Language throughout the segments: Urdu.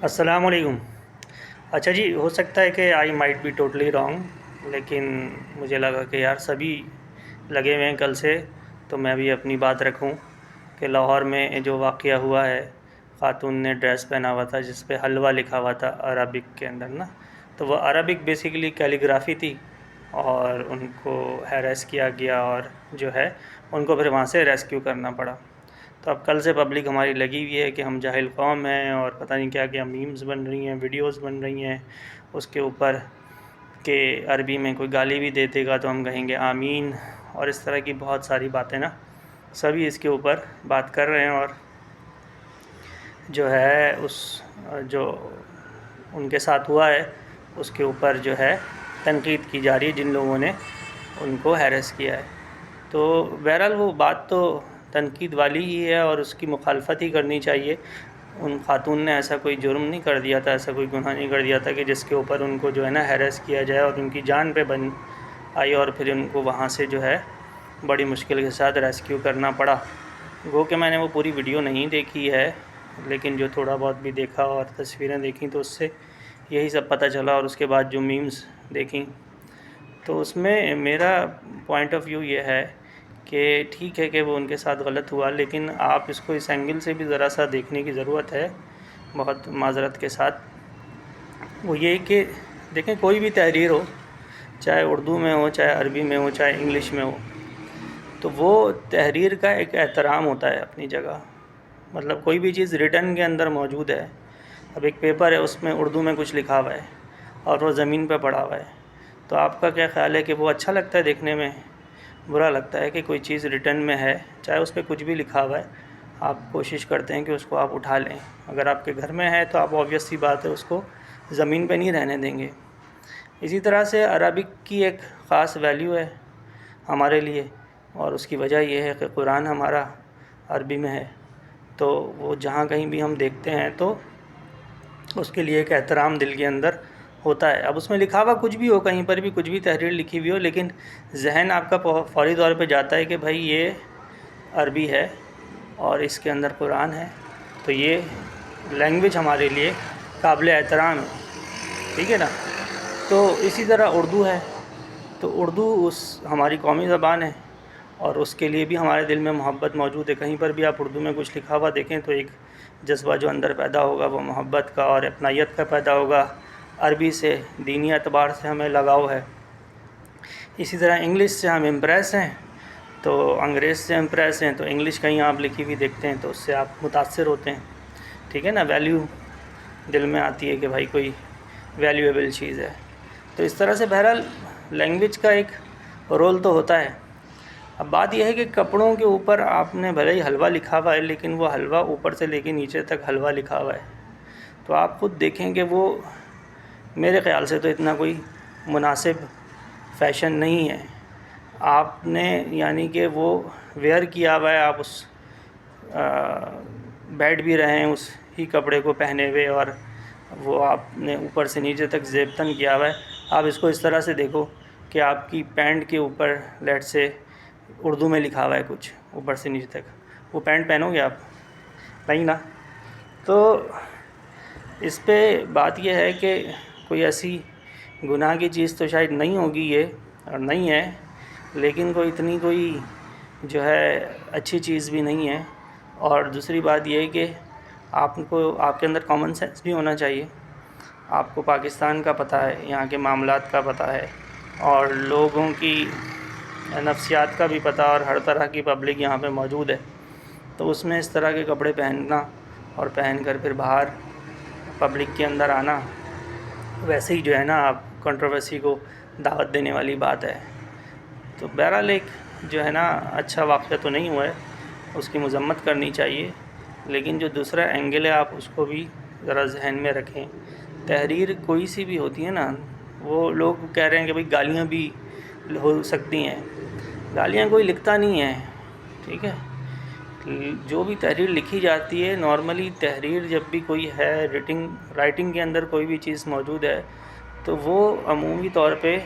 السلام علیکم۔ اچھا جی، ہو سکتا ہے کہ I might be totally wrong, لیکن مجھے لگا کہ یار سبھی لگے ہوئے ہیں کل سے، تو میں بھی اپنی بات رکھوں کہ لاہور میں جو واقعہ ہوا ہے، خاتون نے ڈریس پہنا ہوا تھا جس پہ حلوہ لکھا ہوا تھا عربک کے اندر نا، تو وہ عربک بیسیکلی کیلیگرافی تھی، اور ان کو ہیریس کیا گیا اور جو ہے ان کو پھر وہاں سے ریسکیو کرنا پڑا۔ تو اب کل سے پبلک ہماری لگی ہوئی ہے کہ ہم جاہل قوم ہیں، اور پتہ نہیں کیا کیا میمز بن رہی ہیں، ویڈیوز بن رہی ہیں اس کے اوپر کہ عربی میں کوئی گالی بھی دے دے گا تو ہم کہیں گے آمین، اور اس طرح کی بہت ساری باتیں نا، سبھی اس کے اوپر بات کر رہے ہیں، اور جو ہے جو ان کے ساتھ ہوا ہے اس کے اوپر جو ہے تنقید کی جا رہی ہے جن لوگوں نے ان کو ہیریس کیا ہے۔ تو بہرحال وہ بات تو تنقید والی ہی ہے اور اس کی مخالفت ہی کرنی چاہیے۔ ان خاتون نے ایسا کوئی جرم نہیں کر دیا تھا، ایسا کوئی گناہ نہیں کر دیا تھا کہ جس کے اوپر ان کو جو ہے نا ہیریس کیا جائے اور ان کی جان پہ بن آئی، اور پھر ان کو وہاں سے جو ہے بڑی مشکل کے ساتھ ریسکیو کرنا پڑا۔ گو کہ میں نے وہ پوری ویڈیو نہیں دیکھی ہے، لیکن جو تھوڑا بہت بھی دیکھا اور تصویریں دیکھیں تو اس سے یہی سب پتہ چلا، اور اس کے بعد جو میمز دیکھیں تو اس میں میرا پوائنٹ آف ویو یہ ہے کہ ٹھیک ہے کہ وہ ان کے ساتھ غلط ہوا، لیکن آپ اس کو اس اینگل سے بھی ذرا سا دیکھنے کی ضرورت ہے، بہت معذرت کے ساتھ۔ وہ یہ کہ دیکھیں، کوئی بھی تحریر ہو، چاہے اردو میں ہو، چاہے عربی میں ہو، چاہے انگلش میں ہو، تو وہ تحریر کا ایک احترام ہوتا ہے اپنی جگہ۔ مطلب کوئی بھی چیز ریٹن کے اندر موجود ہے، اب ایک پیپر ہے اس میں اردو میں کچھ لکھا ہوا ہے اور وہ زمین پہ پڑا ہوا ہے، تو آپ کا کیا خیال ہے کہ وہ اچھا لگتا ہے دیکھنے میں؟ برا لگتا ہے کہ کوئی چیز ریٹن میں ہے، چاہے اس پہ کچھ بھی لکھا ہوا ہے، آپ کوشش کرتے ہیں کہ اس کو آپ اٹھا لیں۔ اگر آپ کے گھر میں ہے تو آپ آبویس سی بات ہے اس کو زمین پہ نہیں رہنے دیں گے۔ اسی طرح سے عربک کی ایک خاص ویلیو ہے ہمارے لیے، اور اس کی وجہ یہ ہے کہ قرآن ہمارا عربی میں ہے، تو وہ جہاں کہیں بھی ہم دیکھتے ہیں تو اس کے لیے ایک احترام دل کے اندر ہوتا ہے۔ اب اس میں لکھا ہوا کچھ بھی ہو، کہیں پر بھی کچھ بھی تحریر لکھی ہوئی ہو، لیکن ذہن آپ کا فوری طور پہ جاتا ہے کہ بھائی یہ عربی ہے اور اس کے اندر قرآن ہے، تو یہ لینگویج ہمارے لیے قابل احترام ہے، ٹھیک ہے نا۔ تو اسی طرح اردو ہے، تو اردو ہماری قومی زبان ہے، اور اس کے لیے بھی ہمارے دل میں محبت موجود ہے۔ کہیں پر بھی آپ اردو میں کچھ لکھا ہوا دیکھیں تو ایک جذبہ جو اندر پیدا ہوگا وہ محبت کا اور اپنائیت کا پیدا ہوگا۔ عربی سے دینی اعتبار سے ہمیں لگاؤ ہے۔ اسی طرح انگلش سے ہم امپریس ہیں، تو انگریز سے امپریس ہیں، تو انگلش کہیں آپ لکھی ہوئی دیکھتے ہیں تو اس سے آپ متاثر ہوتے ہیں، ٹھیک ہے نا۔ ویلیو دل میں آتی ہے کہ بھائی کوئی ویلیویبل چیز ہے۔ تو اس طرح سے بہرحال لینگویج کا ایک رول تو ہوتا ہے۔ اب بات یہ ہے کہ کپڑوں کے اوپر آپ نے بھلے ہی حلوہ لکھا ہوا ہے، لیکن وہ حلوہ اوپر سے لے کے نیچے تک حلوہ لکھا ہوا ہے، تو آپ خود دیکھیں کہ وہ میرے خیال سے تو اتنا کوئی مناسب فیشن نہیں ہے۔ آپ نے یعنی کہ وہ ویئر کیا ہوا ہے، آپ اس بیٹھ بھی رہے ہیں اس ہی کپڑے کو پہنے ہوئے، اور وہ آپ نے اوپر سے نیچے تک زیب تن کیا ہوا ہے۔ آپ اس کو اس طرح سے دیکھو کہ آپ کی پینٹ کے اوپر لیٹ سے اردو میں لکھا ہوا ہے کچھ اوپر سے نیچے تک، وہ پینٹ پہنو گے آپ؟ نہیں نا۔ تو اس پہ بات یہ ہے کہ کوئی ایسی گناہ کی چیز تو شاید نہیں ہوگی یہ، اور نہیں ہے، لیکن کوئی جو ہے اچھی چیز بھی نہیں ہے۔ اور دوسری بات یہ ہے کہ آپ کے اندر کامن سینس بھی ہونا چاہیے۔ آپ کو پاکستان کا پتہ ہے، یہاں کے معاملات کا پتہ ہے، اور لوگوں کی نفسیات کا بھی پتہ، اور ہر طرح کی پبلک یہاں پہ موجود ہے، تو اس میں اس طرح کے کپڑے پہننا اور پہن کر پھر باہر پبلک کے اندر آنا، ویسے ہی جو ہے نا آپ کنٹروورسی کو دعوت دینے والی بات ہے۔ تو بہرحال ایک جو ہے نا اچھا واقعہ تو نہیں ہوا ہے، اس کی مذمت کرنی چاہیے، لیکن جو دوسرا اینگل ہے آپ اس کو بھی ذرا ذہن میں رکھیں۔ تحریر کوئی سی بھی ہوتی ہے نا، وہ لوگ کہہ رہے ہیں کہ بھئی گالیاں بھی ہو سکتی ہیں، گالیاں کوئی لکھتا نہیں ہے، ٹھیک ہے۔ جو بھی تحریر لکھی جاتی ہے، نارملی تحریر جب بھی کوئی ہے، رائٹنگ کے اندر کوئی بھی چیز موجود ہے تو وہ عمومی طور پہ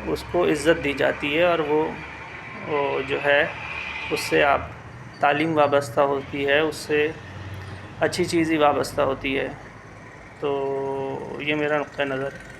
اس کو عزت دی جاتی ہے، اور وہ جو ہے اس سے آپ تعلیم وابستہ ہوتی ہے، اس سے اچھی چیز ہی وابستہ ہوتی ہے۔ تو یہ میرا نقطۂ نظر ہے.